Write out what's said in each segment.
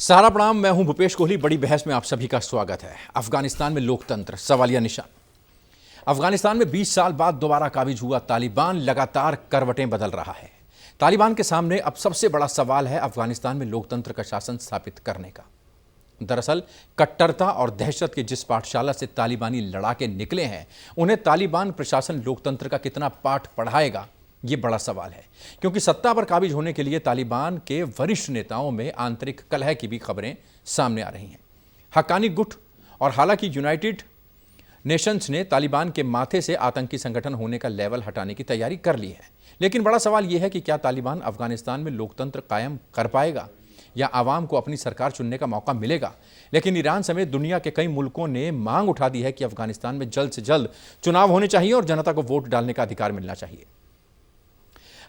सारा प्रणाम। मैं हूं भूपेश कोहली। बड़ी बहस में आप सभी का स्वागत है। अफगानिस्तान में लोकतंत्र सवालिया निशान। अफगानिस्तान में 20 साल बाद दोबारा काबिज हुआ तालिबान लगातार करवटें बदल रहा है। तालिबान के सामने अब सबसे बड़ा सवाल है अफगानिस्तान में लोकतंत्र का शासन स्थापित करने का। दरअसल कट्टरता और दहशत की जिस पाठशाला से तालिबानी लड़ाके निकले हैं, उन्हें तालिबान प्रशासन लोकतंत्र का कितना पाठ पढ़ाएगा, ये बड़ा सवाल है। क्योंकि सत्ता पर काबिज होने के लिए तालिबान के वरिष्ठ नेताओं में आंतरिक कलह की भी खबरें सामने आ रही हैं। हक्कानी गुट और हालांकि यूनाइटेड नेशंस ने तालिबान के माथे से आतंकी संगठन होने का लेवल हटाने की तैयारी कर ली है, लेकिन बड़ा सवाल यह है कि क्या तालिबान अफगानिस्तान में लोकतंत्र कायम कर पाएगा या आवाम को अपनी सरकार चुनने का मौका मिलेगा। लेकिन ईरान समेत दुनिया के कई मुल्कों ने मांग उठा दी है कि अफगानिस्तान में जल्द से जल्द चुनाव होने चाहिए और जनता को वोट डालने का अधिकार मिलना चाहिए।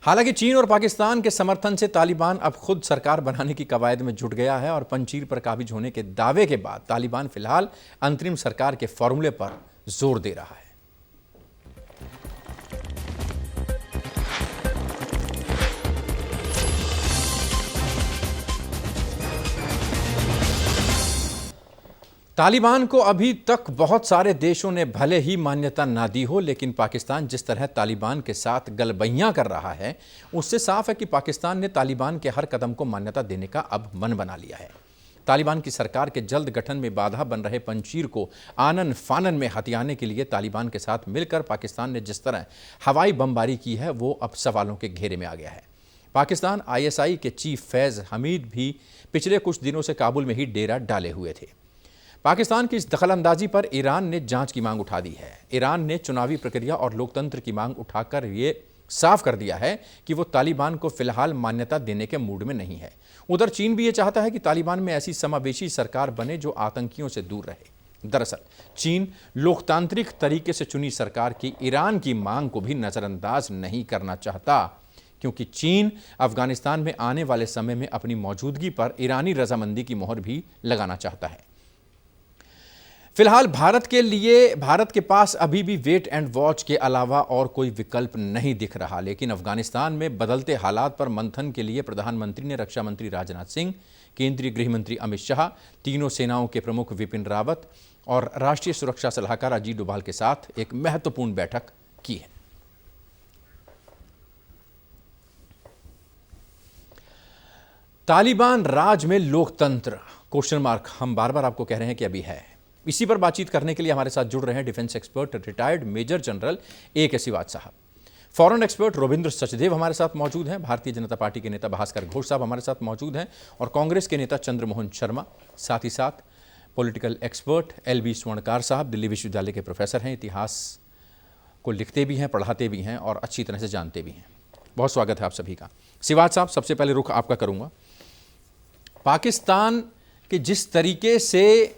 हालांकि चीन और पाकिस्तान के समर्थन से तालिबान अब खुद सरकार बनाने की कवायद में जुट गया है और पंजीर पर काबिज होने के दावे के बाद तालिबान फिलहाल अंतरिम सरकार के फॉर्मूले पर जोर दे रहा है। तालिबान को अभी तक बहुत सारे देशों ने भले ही मान्यता ना दी हो, लेकिन पाकिस्तान जिस तरह तालिबान के साथ गलबैयां कर रहा है, उससे साफ है कि पाकिस्तान ने तालिबान के हर कदम को मान्यता देने का अब मन बना लिया है। तालिबान की सरकार के जल्द गठन में बाधा बन रहे पंजीर को आनन फानन में हथियाने के लिए तालिबान के साथ मिलकर पाकिस्तान ने जिस तरह हवाई बमबारी की है, वो अब सवालों के घेरे में आ गया है। पाकिस्तान ISI के चीफ फैज़ हमीद भी पिछले कुछ दिनों से काबुल में ही डेरा डाले हुए थे। पाकिस्तान की इस दखलंदाजी पर ईरान ने जांच की मांग उठा दी है। ईरान ने चुनावी प्रक्रिया और लोकतंत्र की मांग उठाकर ये साफ कर दिया है कि वो तालिबान को फिलहाल मान्यता देने के मूड में नहीं है। उधर चीन भी ये चाहता है कि तालिबान में ऐसी समावेशी सरकार बने जो आतंकियों से दूर रहे। दरअसल चीन लोकतांत्रिक तरीके से चुनी सरकार की ईरान की मांग को भी नजरअंदाज नहीं करना चाहता, क्योंकि चीन अफगानिस्तान में आने वाले समय में अपनी मौजूदगी पर ईरानी रजामंदी की मोहर भी लगाना चाहता है। फिलहाल भारत के पास अभी भी वेट एंड वॉच के अलावा और कोई विकल्प नहीं दिख रहा। लेकिन अफगानिस्तान में बदलते हालात पर मंथन के लिए प्रधानमंत्री ने रक्षा मंत्री राजनाथ सिंह, केंद्रीय गृह मंत्री अमित शाह, तीनों सेनाओं के प्रमुख विपिन रावत और राष्ट्रीय सुरक्षा सलाहकार अजीत डोभाल के साथ एक महत्वपूर्ण बैठक की है। तालिबान राज में लोकतंत्र क्वेश्चन मार्क हम बार बार आपको कह रहे हैं कि अभी है। इसी पर बातचीत करने के लिए हमारे साथ जुड़ रहे हैं defence expert retired major general A.K. Sivach साहब। फॉरेन एक्सपर्ट रविंद्र सचदेव हमारे साथ मौजूद हैं। भारतीय जनता पार्टी के नेता भास्कर घोष साहब हमारे साथ मौजूद हैं और कांग्रेस के नेता चंद्रमोहन शर्मा, साथ ही साथ पॉलिटिकल एक्सपर्ट LB स्वर्णकार साहब, दिल्ली विश्वविद्यालय के प्रोफेसर हैं, इतिहास को लिखते भी हैं, पढ़ाते भी हैं और अच्छी तरह से जानते भी हैं। बहुत स्वागत है आप सभी का। सिवाच साहब, सबसे पहले रुख आपका करूंगा। पाकिस्तान के जिस तरीके से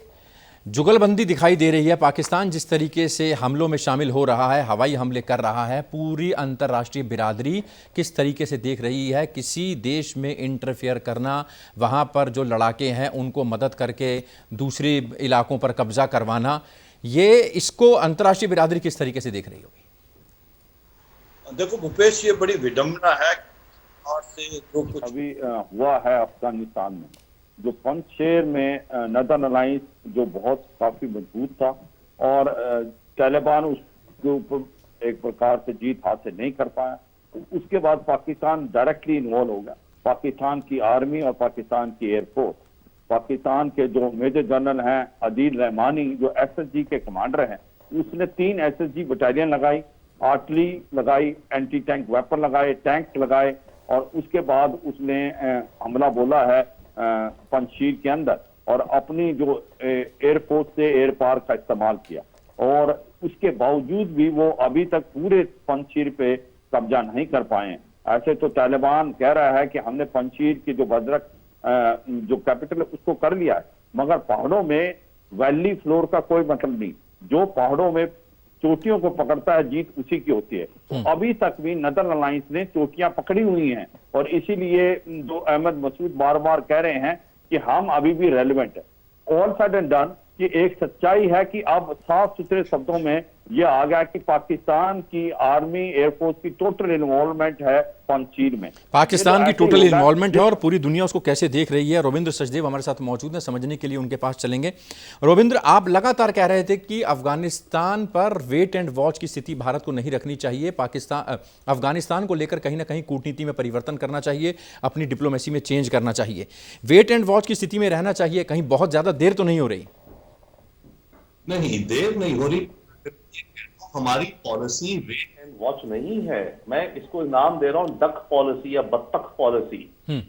जुगलबंदी दिखाई दे रही है, पाकिस्तान जिस तरीके से हमलों में शामिल हो रहा है, हवाई हमले कर रहा है, पूरी अंतर्राष्ट्रीय बिरादरी किस तरीके से देख रही है। किसी देश में इंटरफेयर करना, वहाँ पर जो लड़ाके हैं उनको मदद करके दूसरे इलाकों पर कब्जा करवाना, ये इसको अंतर्राष्ट्रीय बिरादरी किस तरीके से देख रही होगी? देखो भूपेश, ये बड़ी विडंबना है और से जो कुछ अभी हुआ है अफगानिस्तान में, जो पंजशेर में नदर्न अलायंस जो बहुत काफी मजबूत था और तालिबान उसके ऊपर एक प्रकार से जीत हासिल नहीं कर पाया। उसके बाद पाकिस्तान डायरेक्टली इन्वॉल्व हो गया। पाकिस्तान की आर्मी और पाकिस्तान की एयरफोर्स, पाकिस्तान के जो मेजर जनरल हैं अदील रहमानी, जो SSG के कमांडर हैं, उसने 3 SSG बटालियन लगाई, आर्टिलरी लगाई, एंटी टैंक वेपन लगाए, टैंक लगाए और उसके बाद उसने हमला बोला है पंजशीर के अंदर और अपनी जो एयरफोर्स से एयर पार का इस्तेमाल किया। और उसके बावजूद भी वो अभी तक पूरे पंजशीर पे कब्जा नहीं कर पाए। ऐसे तो तालिबान कह रहा है कि हमने पंजशीर की जो बदरक जो कैपिटल है उसको कर लिया है, मगर पहाड़ों में वैली फ्लोर का कोई मतलब नहीं। जो पहाड़ों में चोटियों को पकड़ता है, जीत उसी की होती है। तो अभी तक भी नदर्न अलायंस ने चोटियां पकड़ी हुई हैं और इसीलिए जो अहमद मसूद बार बार कह रहे हैं कि हम अभी भी रेलिवेंट है। ऑल सेड एंड डन, कि एक सच्चाई है कि अब साफ सुथरे शब्दों में यह आ गया कि पाकिस्तान की आर्मी एयरफोर्स की टोटल इन्वॉल्वमेंट है पंचीर में। पाकिस्तान की ये तो ऐसे टोटल ही होगा इन्वॉल्वमेंट है और पूरी दुनिया उसको कैसे देख रही है। रविंद्र सचदेव हमारे साथ मौजूद हैं, समझने के लिए उनके पास चलेंगे। रविंद्र, आप लगातार कह रहे थे कि अफगानिस्तान पर वेट एंड वॉच की स्थिति भारत को नहीं रखनी चाहिए, अफगानिस्तान को लेकर कहीं ना कहीं कूटनीति में परिवर्तन करना चाहिए, अपनी डिप्लोमेसी में चेंज करना चाहिए, वेट एंड वॉच की स्थिति में रहना चाहिए, कहीं बहुत ज्यादा देर तो नहीं हो रही? नहीं, देर नहीं हो रही। हमारी पॉलिसी वेट एंड वॉच नहीं है, मैं इसको नाम दे रहा हूँ डक पॉलिसी या बत्तख पॉलिसी।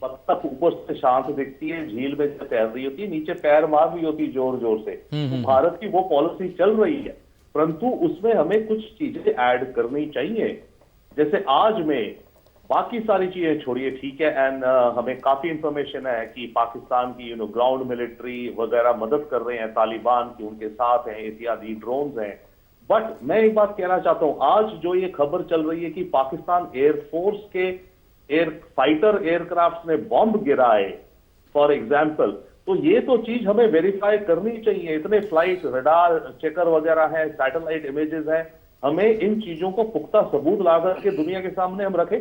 बत्तख ऊपर से शांत दिखती है, झील में जब तैर रही होती है, नीचे पैर मार रही होती है जोर जोर से। तो भारत की वो पॉलिसी चल रही है, परंतु उसमें हमें कुछ चीजें ऐड करनी चाहिए। जैसे आज में बाकी सारी चीजें छोड़िए, ठीक है, एंड हमें काफी इंफॉर्मेशन है कि पाकिस्तान की ग्राउंड मिलिट्री वगैरह मदद कर रहे हैं, तालिबान की उनके साथ हैं, इत्यादि ड्रोन्स हैं। बट मैं एक बात कहना चाहता हूं, आज जो ये खबर चल रही है कि पाकिस्तान एयरफोर्स के फाइटर एयरक्राफ्ट ने बॉम्ब गिराए फॉर एग्जाम्पल, तो ये तो चीज हमें वेरीफाई करनी चाहिए। इतने फ्लाइट रडार चेकर वगैरह हैं, सैटेलाइट इमेजेस हैं, हमें इन चीजों को पुख्ता सबूत लाकर के दुनिया के सामने हम रखें,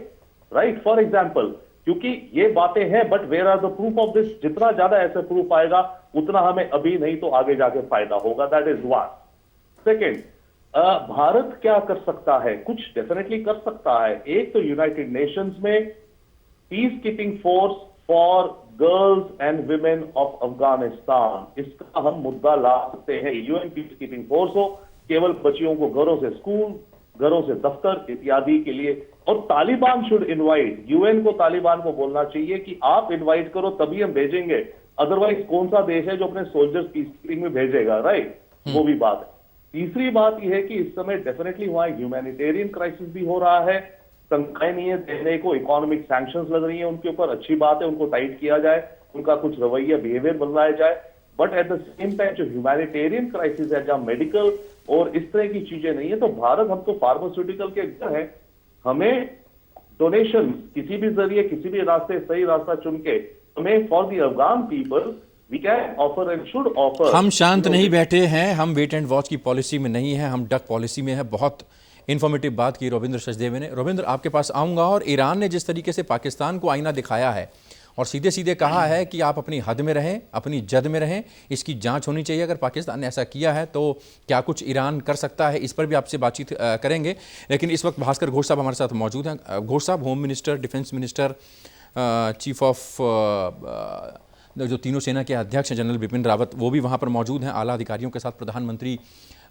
राइट, फॉर एग्जाम्पल। क्योंकि ये बातें हैं, but where are the proof of this? जितना ज्यादा ऐसे प्रूफ आएगा उतना हमें अभी नहीं तो आगे जाके फायदा होगा। That is one. Second, Bharat क्या कर सकता है? कुछ डेफिनेटली कर सकता है। एक तो यूनाइटेड नेशंस में peace keeping force for girls and women of Afghanistan, इसका हम मुद्दा ला सकते हैं। यूएन पीस कीपिंग फोर्स हो, केवल बच्चियों को घरों से स्कूल, घरों से दफ्तर इत्यादि के लिए। और तालिबान शुड इनवाइट, यूएन को तालिबान को बोलना चाहिए कि आप इनवाइट करो तभी हम भेजेंगे, अदरवाइज कौन सा देश है जो अपने सोल्जर्स पीस कीपिंग में भेजेगा, राइट? वो भी बात है। तीसरी बात यह है कि इस समय डेफिनेटली वहां ह्यूमैनिटेरियन क्राइसिस भी हो रहा है, तनख्वाहें नहीं है देने को, इकोनॉमिक सैंक्शंस लग रही है उनके ऊपर। अच्छी बात है, उनको टाइट किया जाए, उनका कुछ रवैया बिहेवियर बदलाया जाए, but at the same time जो ह्यूमैनिटेरियन क्राइसिस है, जहां मेडिकल और इस तरह की चीजें नहीं है, तो भारत, हम तो फार्मास्यूटिकल के घर हैं, हमें डोनेशन किसी भी जरिए, किसी भी रास्ते, सही रास्ता चुन के हमें for the Afghan people we can offer and should offer. हम शांत नहीं बैठे हैं, हम वेट एंड वॉच की पॉलिसी में नहीं है, हम डक पॉलिसी में है। बहुत इन्फॉर्मेटिव बात की रविंद्र सचदेव ने। रविंद्र, आपके पास आऊंगा। और ईरान ने जिस तरीके से पाकिस्तान को आईना दिखाया है और सीधे सीधे कहा है कि आप अपनी हद में रहें, अपनी जद में रहें, इसकी जांच होनी चाहिए। अगर पाकिस्तान ने ऐसा किया है तो क्या कुछ ईरान कर सकता है, इस पर भी आपसे बातचीत करेंगे। लेकिन इस वक्त भास्कर घोष साहब हमारे साथ मौजूद हैं। घोष साहब, home minister, defence minister, chief of जो तीनों सेना के अध्यक्ष हैं जनरल बिपिन रावत, वो भी वहाँ पर मौजूद हैं। आला अधिकारियों के साथ प्रधानमंत्री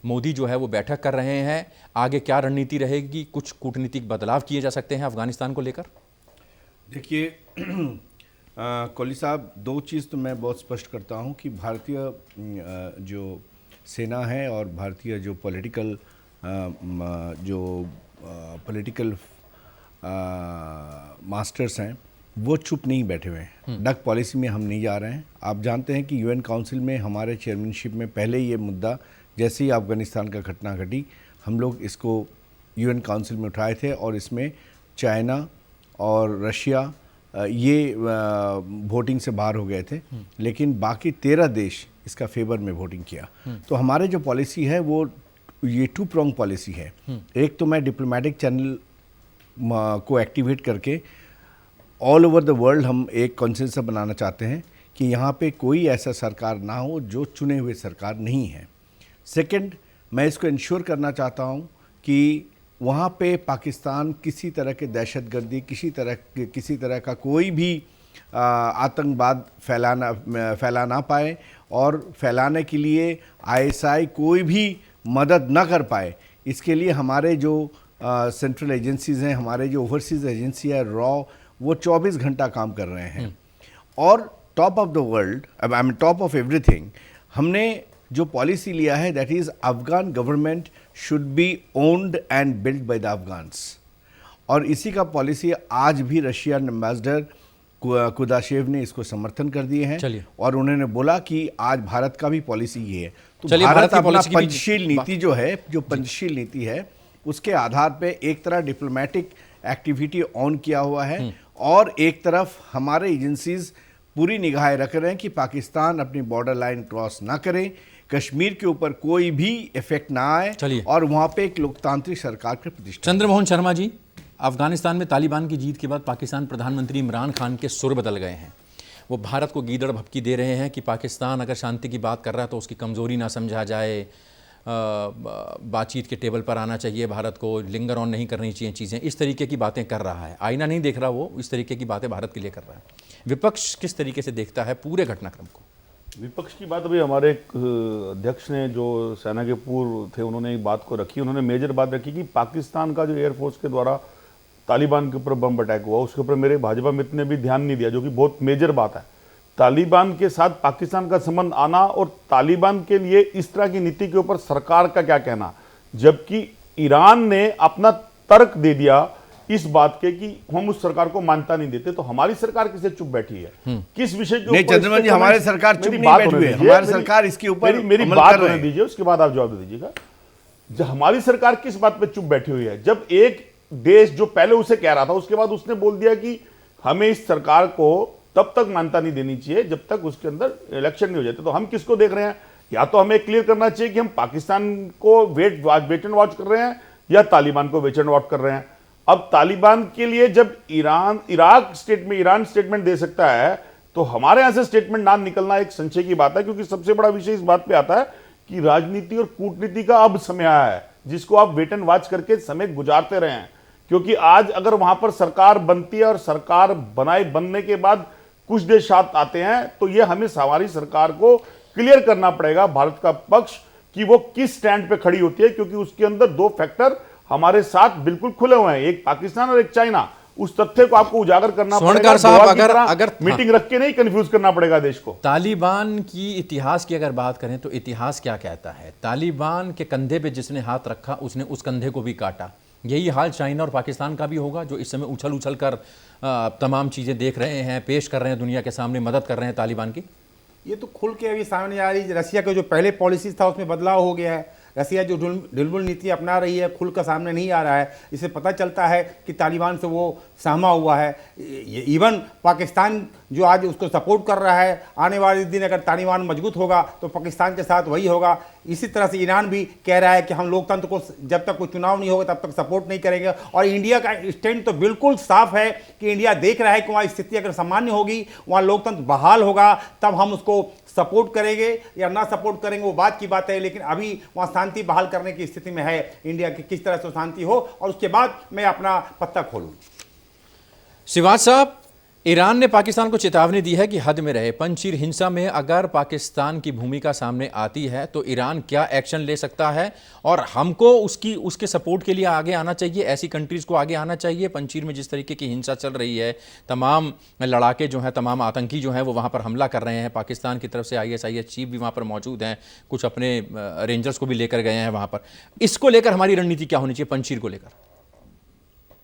मोदी जो है वो बैठक कर रहे हैं। आगे क्या रणनीति रहेगी? कुछ कूटनीतिक बदलाव किए जा सकते हैं अफगानिस्तान को लेकर? देखिए कोहली साहब, दो चीज़ तो मैं बहुत स्पष्ट करता हूं कि भारतीय जो सेना है और भारतीय जो पॉलिटिकल मास्टर्स हैं वो चुप नहीं बैठे हुए हैं। डक पॉलिसी में हम नहीं जा रहे हैं। आप जानते हैं कि यूएन काउंसिल में हमारे चेयरमैनशिप में पहले ये मुद्दा, जैसे ही अफगानिस्तान का घटना घटी, हम लोग इसको यूएन काउंसिल में उठाए थे और इसमें चाइना और रशिया ये वोटिंग से बाहर हो गए थे, लेकिन बाकी 13 देश इसका फेवर में वोटिंग किया। तो हमारे जो पॉलिसी है वो ये टू प्रोंग पॉलिसी है। एक तो मैं डिप्लोमेटिक चैनल को एक्टिवेट करके ऑल ओवर द वर्ल्ड हम एक कॉन्सेंसस बनाना चाहते हैं कि यहाँ पे कोई ऐसा सरकार ना हो जो चुने हुए सरकार नहीं है। सेकंड, मैं इसको इंश्योर करना चाहता हूँ कि वहाँ पे पाकिस्तान किसी तरह के दहशतगर्दी, किसी तरह का कोई भी आतंकवाद फैला ना पाए और फैलाने के लिए आईएसआई कोई भी मदद ना कर पाए। इसके लिए हमारे जो सेंट्रल एजेंसीज़ हैं, हमारे जो ओवरसीज़ एजेंसी है रॉ, वो 24 घंटा काम कर रहे हैं। और top of the world, I mean top of everything, हमने जो पॉलिसी लिया है that is Afghan government should be owned and build by the Afghans. और इसी का पॉलिसी आज भी रशियन एम्बेसडर कुदाशेव ने इसको समर्थन कर दिए हैं और उन्होंने बोला कि आज भारत का भी पॉलिसी ये है। तो भारत अपना पंचशील नीति जो है, जो पंचशील नीति है, उसके आधार पे एक तरह डिप्लोमेटिक एक्टिविटी ऑन किया हुआ है और एक तरफ हमारे एजेंसीज पूरी निगाहें रख रहे हैं कि पाकिस्तान अपनी बॉर्डर लाइन क्रॉस ना करे, कश्मीर के ऊपर कोई भी इफेक्ट ना आए चलिए। और वहाँ पे एक लोकतांत्रिक सरकार की प्रतिष्ठा। चंद्रमोहन शर्मा जी, अफगानिस्तान में तालिबान की जीत के बाद पाकिस्तान प्रधानमंत्री इमरान खान के सुर बदल गए हैं। वो भारत को गीदड़ भभकी दे रहे हैं कि पाकिस्तान अगर शांति की बात कर रहा है तो उसकी कमज़ोरी ना समझा जाए, बातचीत के टेबल पर आना चाहिए, भारत को लिंगर ऑन नहीं करनी चाहिए चीज़ें, इस तरीके की बातें कर रहा है। आईना नहीं देख रहा, वो इस तरीके की बातें भारत के लिए कर रहा है। विपक्ष किस तरीके से देखता है पूरे घटनाक्रम को? विपक्ष की बात अभी हमारे एक अध्यक्ष ने, जो सेना के पूर्व थे, उन्होंने एक बात को रखी। उन्होंने मेजर बात रखी कि पाकिस्तान का जो एयरफोर्स के द्वारा तालिबान के ऊपर बम अटैक हुआ, उसके ऊपर मेरे भाजपा मित्र ने भी ध्यान नहीं दिया, जो कि बहुत मेजर बात है। तालिबान के साथ पाकिस्तान का संबंध आना और तालिबान के लिए इस तरह की नीति के ऊपर सरकार का क्या कहना, जबकि ईरान ने अपना तर्क दे दिया इस बात के कि हम उस सरकार को मानता नहीं देते, तो हमारी सरकार किसे चुप बैठी है? किस विषय के नहीं ऊपर? चंद्रमोहन जी, हमारी सरकार चुप नहीं बैठी है, हमारी सरकार इसके ऊपर मेरी बात होने दीजिए, उसके बाद आप जवाब दे दीजिएगा। जब हमारी सरकार किस बात पे चुप बैठी हुई है? जब एक देश जो पहले उसे कह रहा था, उसके बाद उसने बोल दिया कि हमें इस सरकार को तब तक मान्यता नहीं देनी चाहिए जब तक उसके अंदर इलेक्शन नहीं हो जाते। तो हम किसको देख रहे हैं? या तो हमें क्लियर करना चाहिए कि हम पाकिस्तान को वेट एंड वॉच कर रहे हैं या तालिबान को वेट एंड वॉच कर रहे हैं। अब तालिबान के लिए जब ईरान स्टेटमेंट दे सकता है, तो हमारे यहां से स्टेटमेंट ना निकलना एक संशय की बात है, क्योंकि सबसे बड़ा विषय इस बात पे आता है कि राजनीति और कूटनीति का अब समय आया है, जिसको आप वेट एंड वॉच करके समय गुजारते रहे हैं। क्योंकि आज अगर वहां पर सरकार बनती है और सरकार बनने के बाद कुछ देश साथ आते हैं, तो ये हमें हमारी सरकार को क्लियर करना पड़ेगा, भारत का पक्ष, कि वो किस स्टैंड पे खड़ी होती है, क्योंकि उसके अंदर दो फैक्टर हमारे साथ बिल्कुल खुले हुए हैं, एक पाकिस्तान और एक चाइना। उस तथ्य को आपको उजागर करना पड़ेगा। स्वर्णकार साहब, अगर मीटिंग रख के नहीं कंफ्यूज करना पड़ेगा देश को। तालिबान की इतिहास की अगर बात करें तो इतिहास क्या कहता है? तालिबान के कंधे पे जिसने हाथ रखा उसने उस कंधे को भी काटा। यही हाल चाइना और पाकिस्तान का भी होगा, जो इस समय उछल उछल कर तमाम चीज़ें देख रहे हैं, पेश कर रहे हैं दुनिया के सामने, मदद कर रहे हैं तालिबान की। ये तो खुल के अभी सामने आ रही है। रसिया का जो पहले पॉलिसी था उसमें बदलाव हो गया है। रसिया जो ढिलमुल नीति अपना रही है, खुल कर सामने नहीं आ रहा है। इससे पता चलता है कि तालिबान से वो सहमा हुआ है। इवन पाकिस्तान जो आज उसको सपोर्ट कर रहा है, आने वाले दिन अगर तालिबान मजबूत होगा तो पाकिस्तान के साथ वही होगा। इसी तरह से ईरान भी कह रहा है कि हम लोकतंत्र को जब तक कोई चुनाव नहीं होगा तब तक सपोर्ट नहीं करेंगे। और इंडिया का स्टैंड तो बिल्कुल साफ है कि इंडिया देख रहा है कि वहाँ स्थिति अगर सामान्य होगी, वहाँ लोकतंत्र बहाल होगा, तब हम उसको सपोर्ट करेंगे या ना सपोर्ट करेंगे वो बात की बात है। लेकिन अभी वहाँ शांति बहाल करने की स्थिति में है इंडिया की, किस तरह से शांति हो और उसके बाद मैं अपना पत्ता खोलूँ। शिवाज साहब, ईरान ने पाकिस्तान को चेतावनी दी है कि हद में रहे। पंजशीर हिंसा में अगर पाकिस्तान की भूमिका सामने आती है तो ईरान क्या एक्शन ले सकता है, और हमको उसके सपोर्ट के लिए आगे आना चाहिए, ऐसी कंट्रीज़ को आगे आना चाहिए। पंजशीर में जिस तरीके की हिंसा चल रही है, तमाम लड़ाके जो हैं, तमाम आतंकी जो हैं वो वहाँ पर हमला कर रहे हैं। पाकिस्तान की तरफ से ISIS चीफ भी वहाँ पर मौजूद हैं, कुछ अपने रेंजर्स को भी लेकर गए हैं वहाँ पर। इसको लेकर हमारी रणनीति क्या होनी चाहिए पंजशीर को लेकर?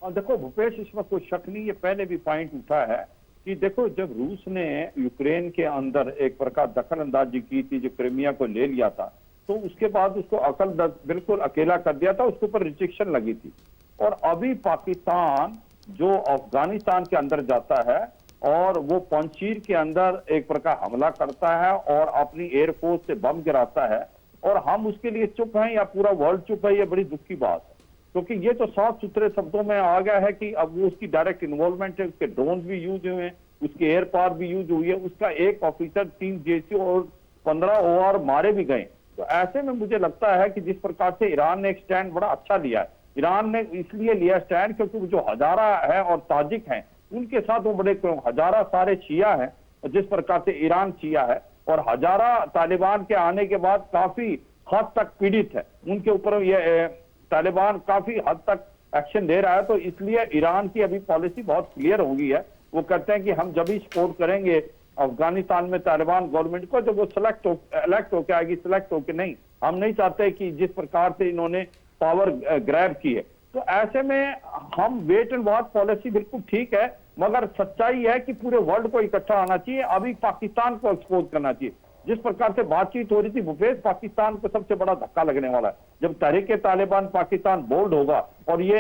देखो भूपेश, इसमें कोई शक नहीं, ये पहले भी पॉइंट उठा है कि देखो, जब रूस ने यूक्रेन के अंदर एक प्रकार दखल अंदाजी की थी, जो क्रीमिया को ले लिया था, तो उसके बाद उसको बिल्कुल अकेला कर दिया था, उसके ऊपर रिस्ट्रिक्शन लगी थी। और अभी पाकिस्तान जो अफगानिस्तान के अंदर जाता है और वो पंजशीर के अंदर एक प्रकार हमला करता है और अपनी एयरफोर्स से बम गिराता है, और हम उसके लिए चुप हैं या पूरा वर्ल्ड चुप है, ये बड़ी दुख की बात है। क्योंकि ये तो साफ सुथरे शब्दों में आ गया है कि अब वो उसकी डायरेक्ट इन्वॉल्वमेंट है, उसके ड्रोन भी यूज हुए हैं, उसके एयर पावर भी यूज हुई है, उसका एक ऑफिसर 3 JC और 15 OR मारे भी गए। तो ऐसे में मुझे लगता है कि जिस प्रकार से ईरान ने एक स्टैंड बड़ा अच्छा लिया है, ईरान ने इसलिए लिया स्टैंड क्योंकि वो जो हजारा है और ताजिक हैं, उनके साथ वो बड़े हजारा सारे शिया हैं, और जिस प्रकार से ईरान शिया है, और हजारा तालिबान के आने के बाद काफी हद तक पीड़ित है, उनके ऊपर ये तालिबान काफी हद तक एक्शन दे रहा है। तो इसलिए ईरान की अभी पॉलिसी बहुत क्लियर हो गई है। वो कहते हैं कि हम जब ही सपोर्ट करेंगे अफगानिस्तान में तालिबान गवर्नमेंट को जब वो इलेक्ट होकर आएगी, सिलेक्ट होकर नहीं। हम नहीं चाहते कि जिस प्रकार से इन्होंने पावर ग्रैब की है। तो ऐसे में हम वेट एंड वॉच पॉलिसी बिल्कुल ठीक है, मगर सच्चाई है कि पूरे वर्ल्ड को इकट्ठा आना चाहिए, अभी पाकिस्तान को एक्सपोज करना चाहिए। जिस प्रकार से बातचीत हो रही थी भूपेश, पाकिस्तान को सबसे बड़ा धक्का लगने वाला है जब तहरीक-ए-तालिबान पाकिस्तान बोल्ड होगा और ये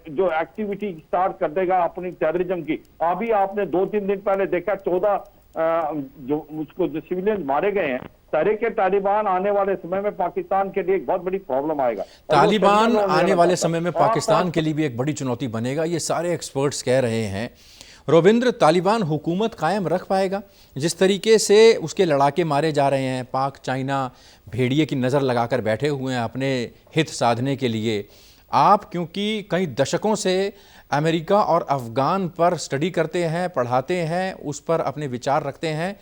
जो एक्टिविटी स्टार्ट कर देगा अपनी टेररिज्म की। अभी आपने 2-3 दिन पहले देखा 14 जो मुझको जो सिविलियन मारे गए हैं, तहरीक तालिबान आने वाले समय में पाकिस्तान के लिए एक बहुत बड़ी प्रॉब्लम आएगा। तालिबान आने वाले समय में पाकिस्तान के लिए भी एक बड़ी चुनौती बनेगा, ये सारे एक्सपर्ट्स कह रहे हैं। रविंद्र, तालिबान हुकूमत कायम रख पाएगा? जिस तरीके से उसके लड़ाके मारे जा रहे हैं, पाक चाइना भेड़िए की नज़र लगाकर बैठे हुए हैं अपने हित साधने के लिए। आप क्योंकि कई दशकों से अमेरिका और अफ़गान पर स्टडी करते हैं, पढ़ाते हैं, उस पर अपने विचार रखते हैं,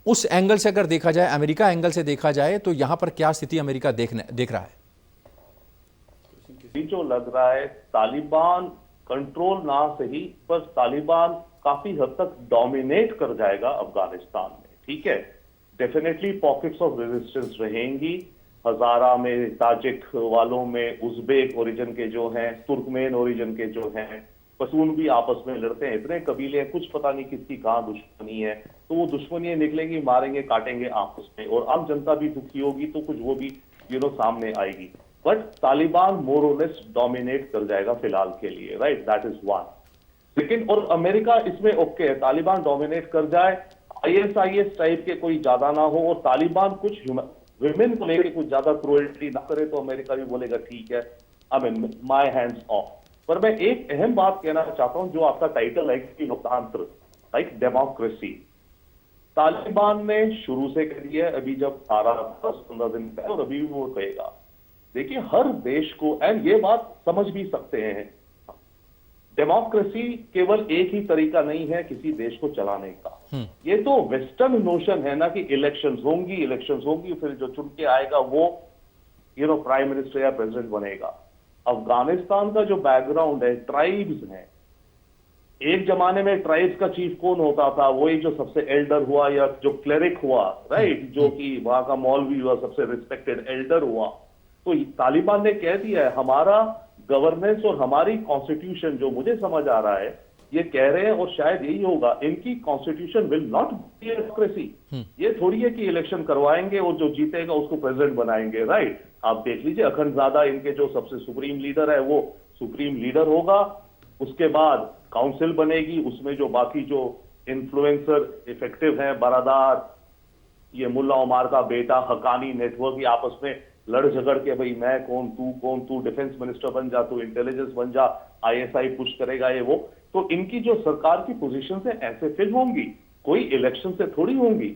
उस एंगल से अगर देखा जाए, अमेरिका एंगल से देखा जाए, तो यहाँ पर क्या स्थिति अमेरिका देख रहा है? जो लग रहा है तालिबान कंट्रोल ना सही, पर तालिबान काफी हद तक डोमिनेट कर जाएगा अफगानिस्तान में। ठीक है, डेफिनेटली पॉकेट्स ऑफ रेजिस्टेंस रहेंगी। हजारा में, ताजिक वालों में, उज़्बेक ओरिजिन के जो हैं, तुर्कमेन ओरिजिन के जो हैं, पसून भी आपस में लड़ते हैं। इतने कबीले हैं, कुछ पता नहीं किसकी कहां दुश्मनी है, तो वो दुश्मनियां निकलेंगी, मारेंगे काटेंगे आपस में, और आम जनता भी दुखी होगी, तो कुछ वो भी सामने आएगी। बट तालिबान मोर और लेस डोमिनेट कर जाएगा फिलहाल के लिए, right, that is one. Second, और अमेरिका इसमें ओके है, तालिबान डोमिनेट कर जाए, ISIS टाइप के कोई ज्यादा ना हो, और तालिबान कुछ विमेन को लेकर कुछ ज्यादा क्रूएल्टी ना करे, तो अमेरिका भी बोलेगा ठीक है, I mean my hands of. पर मैं एक अहम बात कहना चाहता हूं, जो आपका टाइटल है कि लोकतंत्र, लाइक डेमोक्रेसी, तालिबान ने शुरू से कह दिया है, अभी जब 10-15 दिन पहले, और अभी भी वो कहेगा। देखिए, हर देश को, एंड ये बात समझ भी सकते हैं, डेमोक्रेसी केवल एक ही तरीका नहीं है किसी देश को चलाने का। ये तो वेस्टर्न नोशन है ना कि इलेक्शंस होंगी, फिर जो चुन के आएगा वो प्राइम मिनिस्टर या प्रेसिडेंट बनेगा। अफगानिस्तान का जो बैकग्राउंड है, ट्राइब्स हैं। एक जमाने में ट्राइब्स का चीफ कौन होता था? वही जो सबसे एल्डर हुआ या जो क्लेरिक हुआ, राइट, जो कि वहां का मौलवी हुआ, सबसे रिस्पेक्टेड एल्डर हुआ। तो तालिबान ने कह दिया है, हमारा गवर्नेंस और हमारी कॉन्स्टिट्यूशन, जो मुझे समझ आ रहा है, ये कह रहे हैं, और शायद यही होगा, इनकी constitution will not be democracy. ये थोड़ी है कि इलेक्शन करवाएंगे और जो जीतेगा उसको प्रेसिडेंट बनाएंगे, राइट। आप देख लीजिए, अखंडजादा इनके जो सबसे सुप्रीम लीडर है, वो सुप्रीम लीडर होगा। उसके बाद काउंसिल बनेगी, उसमें जो बाकी जो इन्फ्लुएंसर इफेक्टिव हैं, बरादार, ये मुल्ला उमार का बेटा, हकानी नेटवर्क, ये आपस में लड़ झगड़ के, भाई मैं कौन, तू डिफेंस मिनिस्टर बन जा, तू इंटेलिजेंस बन जा, ISI पुश करेगा, ये वो। तो इनकी जो सरकार की पोजीशन है, ऐसे फिल होंगी, कोई इलेक्शन से थोड़ी होंगी।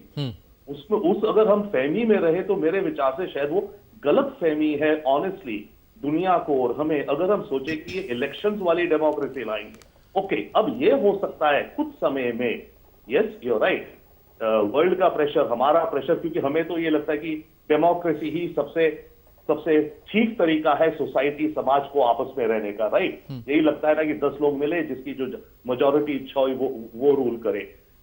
उसमें अगर हम फहमी में रहे, तो मेरे विचार से शायद वो गलत फहमी है ऑनेस्टली दुनिया को, और हमें, अगर हम सोचे कि ये इलेक्शंस वाली डेमोक्रेसी लाएंगे, ओके, अब ये हो सकता है कुछ समय में, यस यू राइट, वर्ल्ड का प्रेशर, हमारा प्रेशर, क्योंकि हमें तो ये लगता है कि डेमोक्रेसी ही सबसे ठीक तरीका है सोसाइटी, समाज को आपस में रहने का, राइट। यही लगता है ना कि 10 लोग मिले, जिसकी जो मेजॉरिटी इच्छा हुई वो रूल करे।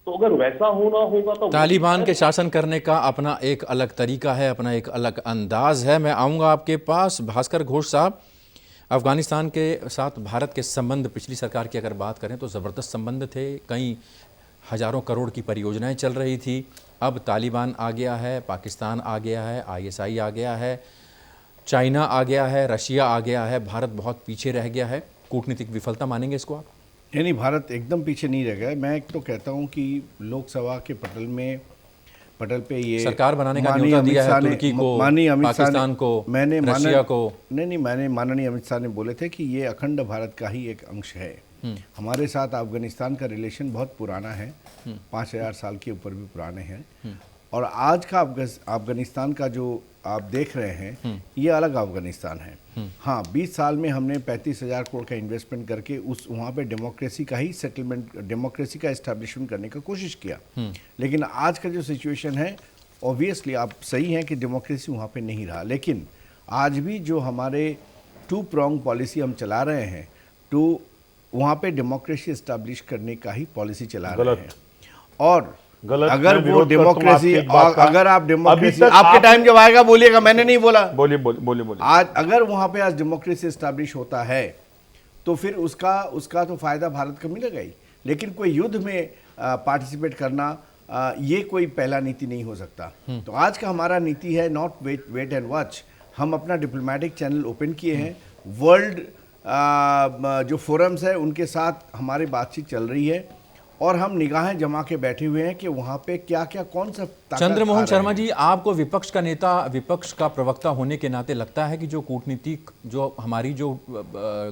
तो अगर वैसा होना होगा, तो तालिबान के शासन करने का अपना एक अलग तरीका है, अपना एक अलग अंदाज है। मैं आऊँगा आपके पास, भास्कर घोष साहब। अफगानिस्तान के साथ भारत के संबंध, पिछली सरकार की अगर बात करें तो ज़बरदस्त संबंध थे, कई हज़ारों करोड़ की परियोजनाएं चल रही थी। अब तालिबान आ गया है, पाकिस्तान आ गया है, ISI आ गया है, चाइना आ गया है, रशिया आ गया है, भारत बहुत पीछे रह गया है। कूटनीतिक विफलता मानेंगे इसको आप? यानी भारत एकदम पीछे नहीं रह गया। मैं तो कहता हूँ कि लोकसभा के पटल पे ये सरकार बनाने का न्योता दिया है तुर्की को, पाकिस्तान को, रशिया को। मैंने माननीय अमित शाह ने बोले थे कि ये अखंड भारत का ही एक अंश है। हमारे साथ अफगानिस्तान का रिलेशन बहुत पुराना है, 5000 साल के ऊपर भी पुराने हैं। और आज का अफगानिस्तान का जो आप देख रहे हैं, ये अलग अफगानिस्तान है। हाँ, 20 साल में हमने 35,000 करोड़ का इन्वेस्टमेंट करके वहाँ पे डेमोक्रेसी का ही सेटलमेंट, डेमोक्रेसी का एस्टैब्लिशमेंट करने का कोशिश किया। लेकिन आज का जो सिचुएशन है, ऑब्वियसली आप सही हैं कि डेमोक्रेसी वहाँ पे नहीं रहा। लेकिन आज भी जो हमारे 2 prong पॉलिसी हम चला रहे हैं, वहाँ पे डेमोक्रेसी एस्टैब्लिश करने का ही पॉलिसी चला रहे हैं। और अगर वो डेमोक्रेसी, अगर आप डेमोक्रेसी, आपके टाइम जब आएगा बोलिएगा, मैंने नहीं बोला, बोलिए। आज अगर वहाँ पे आज डेमोक्रेसी एस्टैब्लिश होता है, तो फिर उसका तो फायदा भारत को मिलेगा ही। लेकिन कोई युद्ध में पार्टिसिपेट करना, ये कोई पहला नीति नहीं हो सकता। तो आज का हमारा नीति है नॉट वेट एंड वॉच। हम अपना डिप्लोमेटिक चैनल ओपन किए हैं, वर्ल्ड जो फोरम्स है उनके साथ हमारी बातचीत चल रही है, और हम निगाहें जमा के बैठे हुए हैं कि वहाँ पे क्या क्या कौन सा ताकत चंद्रमोहन आ रहे शर्मा हैं। जी, आपको विपक्ष का नेता, विपक्ष का प्रवक्ता होने के नाते लगता है कि जो कूटनीतिक, जो हमारी जो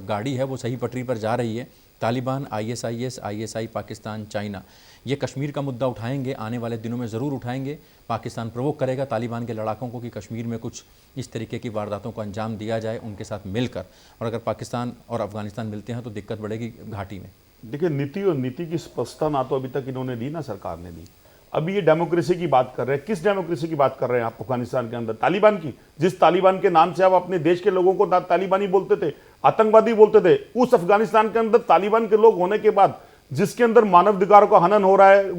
गाड़ी है वो सही पटरी पर जा रही है? Taliban, ISIS, ISI, Pakistan, China, ये कश्मीर का मुद्दा उठाएंगे, आने वाले दिनों में ज़रूर उठाएंगे। पाकिस्तान प्रवोक करेगा तालिबान के लड़ाकों को कि कश्मीर में कुछ इस तरीके की वारदातों को अंजाम दिया जाए उनके साथ मिलकर, और अगर पाकिस्तान और अफगानिस्तान मिलते हैं तो दिक्कत बढ़ेगी घाटी में। देखिए, नीति और नीति की स्पष्टता ना तो अभी तक इन्होंने दी, ना सरकार ने दी। अभी ये डेमोक्रेसी की बात कर रहे हैं। किस डेमोक्रेसी की बात कर रहे हैं आप अफगानिस्तान के अंदर? तालिबान की। जिस तालिबान के नाम से आप अपने देश के लोगों को तालिबानी बोलते थे, आतंकवादी बोलते थे, उस अफगानिस्तान के अंदर तालिबान के लोग होने के बाद जिसके अंदर मानवाधिकारों का हनन हो रहा है,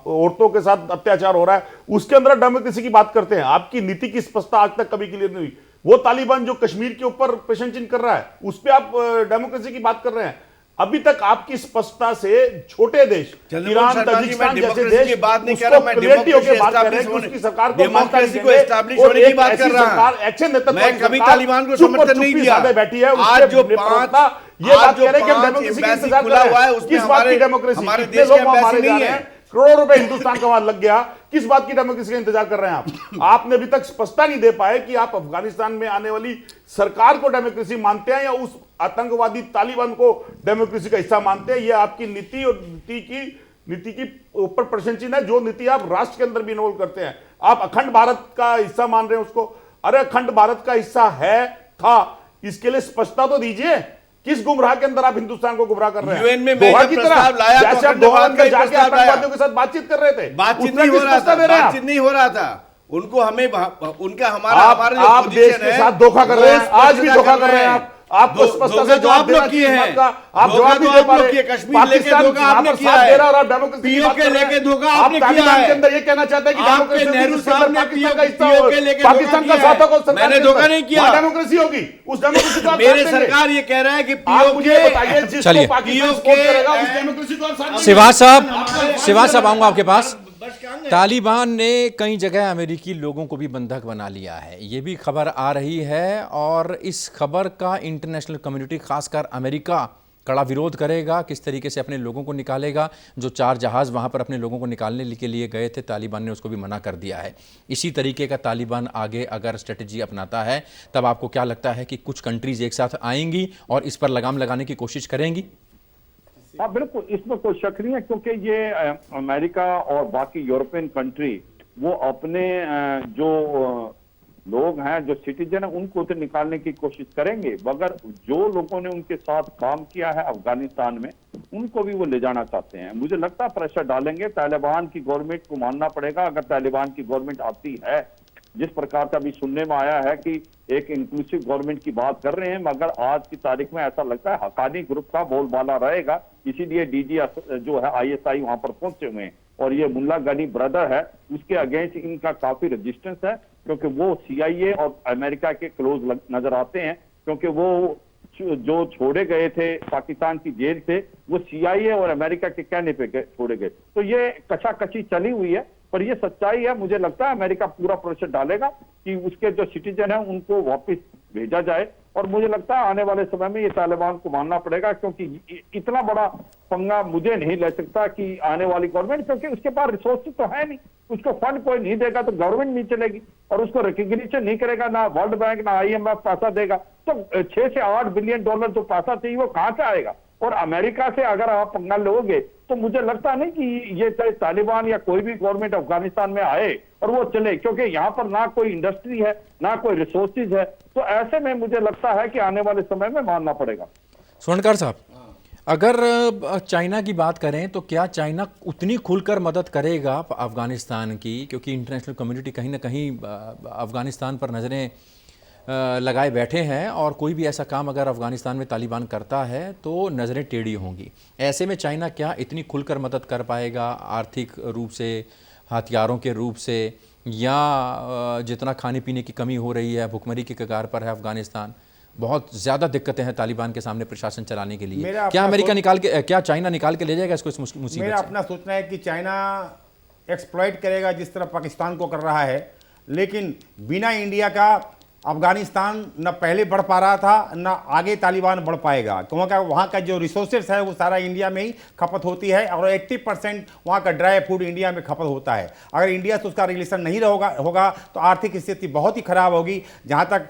औरतों के साथ अत्याचार हो रहा है, उसके अंदर डेमोक्रेसी की बात करते हैं। आपकी नीति की स्पष्टता आज तक कभी क्लियर नहीं हुई। वो तालिबान जो कश्मीर के ऊपर प्रश्न चिन्ह कर रहा है, उस पर आप डेमोक्रेसी की बात कर रहे हैं। अभी तक आपकी स्पष्टता से छोटे देश, ईरान, ताजिकिस्तान जैसे देश, बात नहीं कर रहा, मैं डेमोक्रेसी होकर बात कर रहे हैं कि उसकी सरकार को डेमोक्रेसी को एस्टैब्लिश होने की बात कर रहा हूं। मैं कभी तालिबान को समर्थन नहीं दिया। बैठी है। आज जो पांच ये बात कह रहे हैं कि हम डेमोक्रेसी का इंतजार कर रहे हैं। किस बात की डेमोक्रेसी? हमारे कितने देश लोग के वहां मारे एम्बेसी जा नहीं रहे है। हैं, करोड़ों रुपए हिंदुस्तान का वहां लग गया। किस बात की डेमोक्रेसी का इंतजार कर रहे हैं आप? आपने अभी तक स्पष्टता नहीं दे पाए कि आप अफगानिस्तान में आने वाली सरकार को डेमोक्रेसी मानते हैं या उस आतंकवादी तालिबान को डेमोक्रेसी का हिस्सा मानते हैं। यह आपकी नीति और नीति की ऊपर प्रश्न चिन्ह है। जो नीति आप राष्ट्र के अंदर भी इन्वॉल्व करते हैं, आप अखंड भारत का हिस्सा मान रहे हैं उसको। अरे अखंड भारत का हिस्सा है, था, इसके लिए स्पष्टता तो दीजिए। किस गुमराह के अंदर आप हिंदुस्तान को गुमराह कर रहे हैं? यूएन में दोहा जब की प्रस्ताव तरह, लाया तो जैसे आप अखंड दोहा भारत का में जाके प्रस्ताव लाया। आतंकवादियों के साथ बातचीत कर रहे थे, बातचीत उसमें नहीं हो किस रहा स्पष्टता था, दे रहे हैं आप? बातचीत नहीं हो रहा था। उनको हमें उनका हमारा आप हमारा जो देश पोजीशन के है, साथ धोखा कर रहे हैं। वो आज भी स्पष्टता धोखा कर रहे हैं आप। आपको स्पष्टता से जवाब देना चाहिए इस बात का। आप जवाब नहीं दे पा रहे। कश्मीर लेके धोखा आपने किया साथ है। दे रहा और आप डेमोक्रेसी की पीओ बात के कर रहे लेके हैं। धोखा आप आपने किया तालिबान है। के अंदर ये कहना चाहते हैं कि आपके डेमोक्रेसी नेहरू जिसके साहब अंदर ने पाकिस्तान का हिस्सा पीओ हो, के लेके पाकिस्तान धोखा का किया है। साथ होगा उस सरकार मैंने के धोखा अंदर। नहीं किया। वहाँ डेमोक्रेसी होगी, उस डेमोक्रेसी को आप मेरे साथ देंगे। सरकार ये कह रहा है कि आप पीओ मुझे के बताइए, जिसको चलिए। पाकिस्तान पीओ सपोर्ट के करेगा उस डेमोक्रेसी को आप साथ देंगे। सिवाज साहब आऊंगा आपके पास। तालिबान ने कई जगह अमेरिकी लोगों को भी बंधक बना लिया है, ये भी खबर आ रही है, और इस खबर का इंटरनेशनल कम्युनिटी, खासकर अमेरिका, कड़ा विरोध करेगा। किस तरीके से अपने लोगों को निकालेगा? जो 4 जहाज़ वहाँ पर अपने लोगों को निकालने के लिए गए थे, तालिबान ने उसको भी मना कर दिया है। इसी तरीके का तालिबान आगे अगर स्ट्रेटजी अपनाता है, तब आपको क्या लगता है कि कुछ कंट्रीज एक साथ आएंगी और इस पर लगाम लगाने की कोशिश करेंगी? हाँ बिल्कुल, इसमें कोई शक नहीं है, क्योंकि ये अमेरिका और बाकी यूरोपियन कंट्री वो अपने जो लोग हैं, जो सिटीजन है, उनको तो निकालने की कोशिश करेंगे, मगर जो लोगों ने उनके साथ काम किया है अफगानिस्तान में, उनको भी वो ले जाना चाहते हैं। मुझे लगता है प्रेशर डालेंगे। तालिबान की गवर्नमेंट को मानना पड़ेगा। अगर तालिबान की गवर्नमेंट आती है, जिस प्रकार का भी सुनने में आया है कि एक इंक्लूसिव गवर्नमेंट की बात कर रहे हैं, मगर आज की तारीख में ऐसा लगता है हकानी ग्रुप का बोलबाला रहेगा। इसीलिए डीजी जो है ISI वहां पर पहुंचे हुए हैं, और ये मुल्ला गनी ब्रदर है, उसके अगेंस्ट इनका काफी रेजिस्टेंस है, क्योंकि वो CIA और अमेरिका के क्लोज नजर आते हैं, क्योंकि वो जो छोड़े गए थे पाकिस्तान की जेल से, वो CIA और अमेरिका के कहने पे छोड़े गए। तो ये कचाकची चली हुई है, पर ये सच्चाई है। मुझे लगता है अमेरिका पूरा प्रेशर डालेगा कि उसके जो सिटीजन है उनको वापस भेजा जाए, और मुझे लगता है आने वाले समय में ये तालिबान को मानना पड़ेगा, क्योंकि इतना बड़ा पंगा मुझे नहीं ले सकता कि आने वाली गवर्नमेंट, क्योंकि उसके पास रिसोर्सेज तो है नहीं, उसको फंड कोई नहीं देगा तो गवर्नमेंट नहीं चलेगी, और उसको रिकग्निशन नहीं करेगा, ना वर्ल्ड बैंक ना IMF पैसा देगा, तो 6 से 8 बिलियन डॉलर जो पैसा चाहिए वो कहां से आएगा? और अमेरिका से अगर आप पंगा लोगे तो मुझे लगता नहीं कि ये चाहे तालिबान या कोई भी गवर्नमेंट अफगानिस्तान में आए और वो चले, क्योंकि यहाँ पर ना कोई इंडस्ट्री है, ना कोई रिसोर्सेज है। तो ऐसे में मुझे लगता है कि आने वाले समय में मानना पड़ेगा। स्वर्णकार साहब, अगर चाइना की बात करें तो क्या चाइना उतनी खुलकर मदद करेगा अफगानिस्तान की? क्योंकि इंटरनेशनल कम्युनिटी कहीं ना कहीं अफगानिस्तान पर नज़रें लगाए बैठे हैं, और कोई भी ऐसा काम अगर अफगानिस्तान में तालिबान करता है तो नज़रें टेढ़ी होंगी। ऐसे में चाइना क्या इतनी खुलकर मदद कर पाएगा, आर्थिक रूप से, हथियारों के रूप से, या जितना खाने पीने की कमी हो रही है, भुखमरी की कगार पर है अफगानिस्तान, बहुत ज़्यादा दिक्कतें हैं तालिबान के सामने प्रशासन चलाने के लिए, क्या क्या चाइना निकाल के ले जाएगा इसको इस मुसीबत से? मेरा अपना सोचना है कि चाइना एक्सप्लॉइट करेगा जिस तरह पाकिस्तान को कर रहा है, लेकिन बिना इंडिया का अफगानिस्तान न पहले बढ़ पा रहा था न आगे तालिबान बढ़ पाएगा, क्योंकि वहाँ का जो रिसोर्सेस है वो सारा इंडिया में ही खपत होती है और 80% वहाँ का ड्राई फूड इंडिया में खपत होता है। अगर इंडिया से उसका रिलेशन नहीं होगा तो आर्थिक स्थिति बहुत ही खराब होगी। जहाँ तक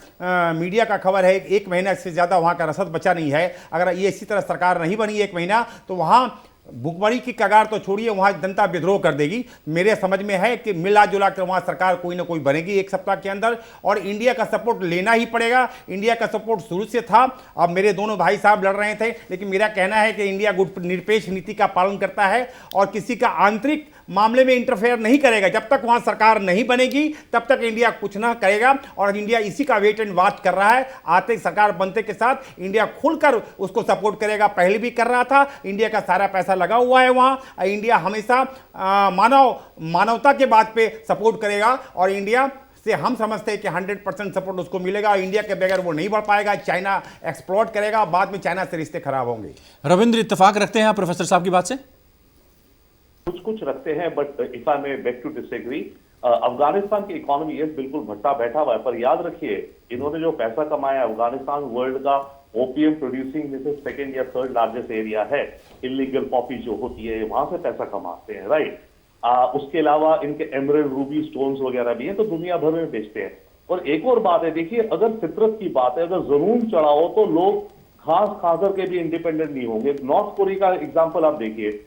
मीडिया का खबर है 1 महीना से ज़्यादा वहाँ का रसद बचा नहीं है। अगर ये इसी तरह सरकार नहीं बनी 1 महीना तो वहाँ भुखमरी की कगार तो छोड़िए, वहां जनता विद्रोह कर देगी। मेरे समझ में है कि मिला जुला कर वहां सरकार कोई ना कोई बनेगी 1 सप्ताह के अंदर, और इंडिया का सपोर्ट लेना ही पड़ेगा। इंडिया का सपोर्ट शुरू से था। अब मेरे दोनों भाई साहब लड़ रहे थे, लेकिन मेरा कहना है कि इंडिया निरपेक्ष नीति का पालन करता है और किसी का आंतरिक मामले में इंटरफेयर नहीं करेगा। जब तक वहां सरकार नहीं बनेगी तब तक इंडिया कुछ ना करेगा, और इंडिया इसी का वेट एंड वॉच कर रहा है। आते सरकार बनते के साथ इंडिया खुलकर उसको सपोर्ट करेगा, पहले भी कर रहा था। इंडिया का सारा पैसा लगा हुआ है वहां। इंडिया हमेशा मानवता के बात पे सपोर्ट करेगा, और इंडिया से हम समझते हैं कि 100% सपोर्ट उसको मिलेगा। इंडिया के बगैर वो नहीं बढ़ पाएगा। चाइना एक्सप्लोर करेगा, बाद में चाइना से रिश्ते खराब होंगे। रविंद्र, इत्तेफाक रखते हैं आप प्रोफेसर साहब की बात से? कुछ रखते हैं, but if I may beg to disagree. Afghanistan की इकोनॉमी ये बिल्कुल भट्टा बैठा हुआ है, पर याद रखिए इन्होंने जो पैसा कमाया, अफगानिस्तान वर्ल्ड का ओपीएम प्रोड्यूसिंग में से 2nd या 3rd लार्जेस्ट एरिया है। इलीगल पॉपी जो होती है वहां से पैसा कमाते हैं, राइट। उसके अलावा इनके एमरल्ड रूबी स्टोन्स वगैरह भी हैं, तो दुनिया भर में बेचते हैं। और एक और बात है, देखिए अगर फितरत की बात है, अगर जुनून चढ़ाओ तो लोग घास खा करके भी इंडिपेंडेंट नहीं होंगे। नॉर्थ कोरिया का एग्जाम्पल आप देखिए,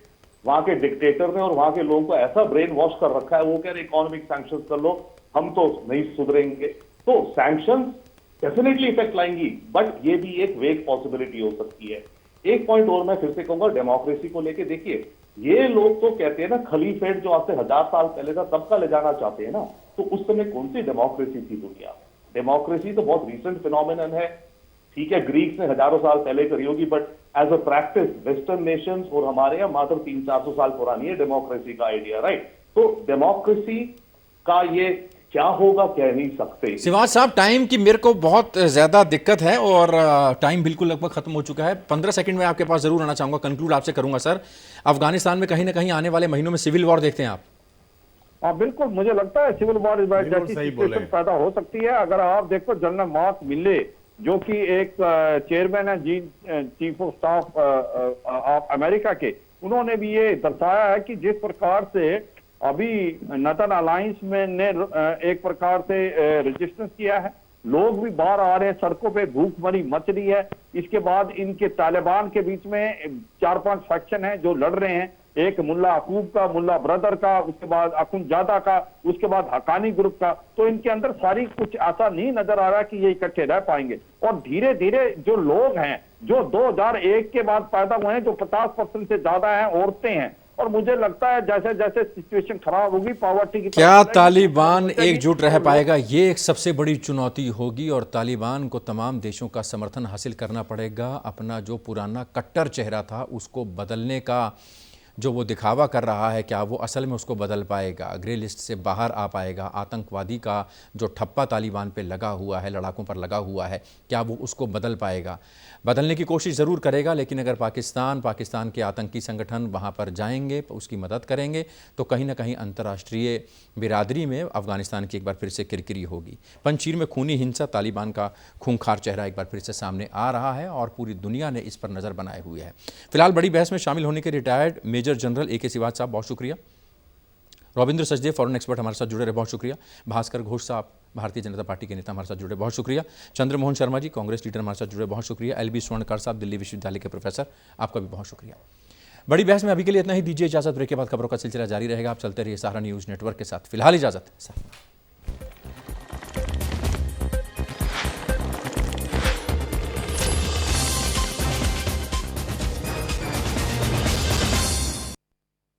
वहां के डिक्टेटर ने और वहां के लोगों को ऐसा ब्रेन वॉश कर रखा है, वो कह रहे इकोनॉमिक सैंक्शंस कर लो, हम तो नहीं सुधरेंगे। तो सैंक्शंस डेफिनेटली इफेक्ट लाएंगी, बट ये भी एक वेग पॉसिबिलिटी हो सकती है। एक पॉइंट और मैं फिर से कहूंगा डेमोक्रेसी को लेके, देखिए ये लोग तो कहते हैं ना खलीफेट जो आज से 1000 साल पहले था तब का ले जाना चाहते हैं ना, तो उस समय कौन सी डेमोक्रेसी थी दुनिया? डेमोक्रेसी तो बहुत रिसेंट फिनोमिनन है। ठीक है, ग्रीक्स ने हजारों साल पहले करी होगी, but as a practice western nations और हमारे यहाँ मात्र 300-400 साल पुरानी है डेमोक्रेसी का आइडिया, राइट। तो डेमोक्रेसी का ये क्या होगा कह नहीं सकते। शिवाज साहब, टाइम की मेरे को बहुत ज्यादा दिक्कत है और टाइम बिल्कुल लगभग खत्म हो चुका है। 15 सेकंड में आपके पास जरूर आना चाहूंगा, कंक्लूड आपसे करूंगा सर। अफगानिस्तान में कहीं ना कहीं आने वाले महीनों में सिविल वॉर देखते हैं आप? हाँ बिल्कुल, मुझे लगता है सिविल वॉर जैसी सिचुएशन पैदा हो सकती है। अगर आप देखो जनरल मार्क मिले जो कि एक चेयरमैन है chief of staff of America के, उन्होंने भी ये दर्शाया है कि जिस प्रकार से अभी नॉर्दर्न अलायंस में ने एक प्रकार से रेजिस्टेंस किया है, लोग भी बाहर आ रहे हैं, सड़कों पे भूखमरी मच रही है। इसके बाद इनके तालिबान के बीच में 4-5 फैक्शन हैं जो लड़ रहे हैं, एक मुल्ला अकूब का, मुल्ला ब्रदर का, उसके बाद अखुंजादा का, उसके बाद हकानी ग्रुप का। तो इनके अंदर सारी कुछ ऐसा नहीं नजर आ रहा कि ये इकट्ठे रह पाएंगे। और धीरे धीरे जो लोग हैं जो 2001 के बाद पैदा हुए हैं, जो 50% से ज्यादा हैं, औरतें हैं, और मुझे लगता है जैसे जैसे सिचुएशन खराब होगी पॉवर्टी की, क्या तालिबान एकजुट रह पाएगा? ये एक सबसे बड़ी चुनौती होगी और तालिबान को तमाम देशों का समर्थन हासिल करना पड़ेगा। अपना जो पुराना कट्टर चेहरा था उसको बदलने का जो वो दिखावा कर रहा है, क्या वो असल में उसको बदल पाएगा? ग्रे लिस्ट से बाहर आ पाएगा? आतंकवादी का जो ठप्पा तालिबान पे लगा हुआ है, लड़ाकों पर लगा हुआ है, क्या वो उसको बदल पाएगा? बदलने की कोशिश ज़रूर करेगा, लेकिन अगर पाकिस्तान के आतंकी संगठन वहाँ पर जाएंगे, उसकी मदद करेंगे, तो कहीं ना कहीं अंतर्राष्ट्रीय बिरादरी में अफगानिस्तान की एक बार फिर से किरकिरी होगी। पंचशीर में खूनी हिंसा, तालिबान का खूंखार चेहरा एक बार फिर से सामने आ रहा है और पूरी दुनिया ने इस पर नज़र बनाए हुए है। फिलहाल बड़ी बहस में शामिल होने के retired major general AK Shivaj साहब, बहुत शुक्रिया। रविंद्र सचदेव, फॉरेन एक्सपर्ट, हमारे साथ जुड़े रहे, बहुत शुक्रिया। भास्कर घोष साहब, भारतीय जनता पार्टी के नेता, हमारे साथ जुड़े, बहुत शुक्रिया। चंद्रमोहन शर्मा जी, कांग्रेस लीडर, हमारे साथ जुड़े, बहुत शुक्रिया। LB स्वर्णकर साहब, दिल्ली विश्वविद्यालय के प्रोफेसर, आपका भी बहुत शुक्रिया। बड़ी बहस में अभी के लिए इतना ही, दीजिए इजाजत। ब्रेक के बाद खबरों का सिलसिला जारी रहेगा। आप चलते रहिए सहारा न्यूज़ नेटवर्क के साथ। फिलहाल इजाजत।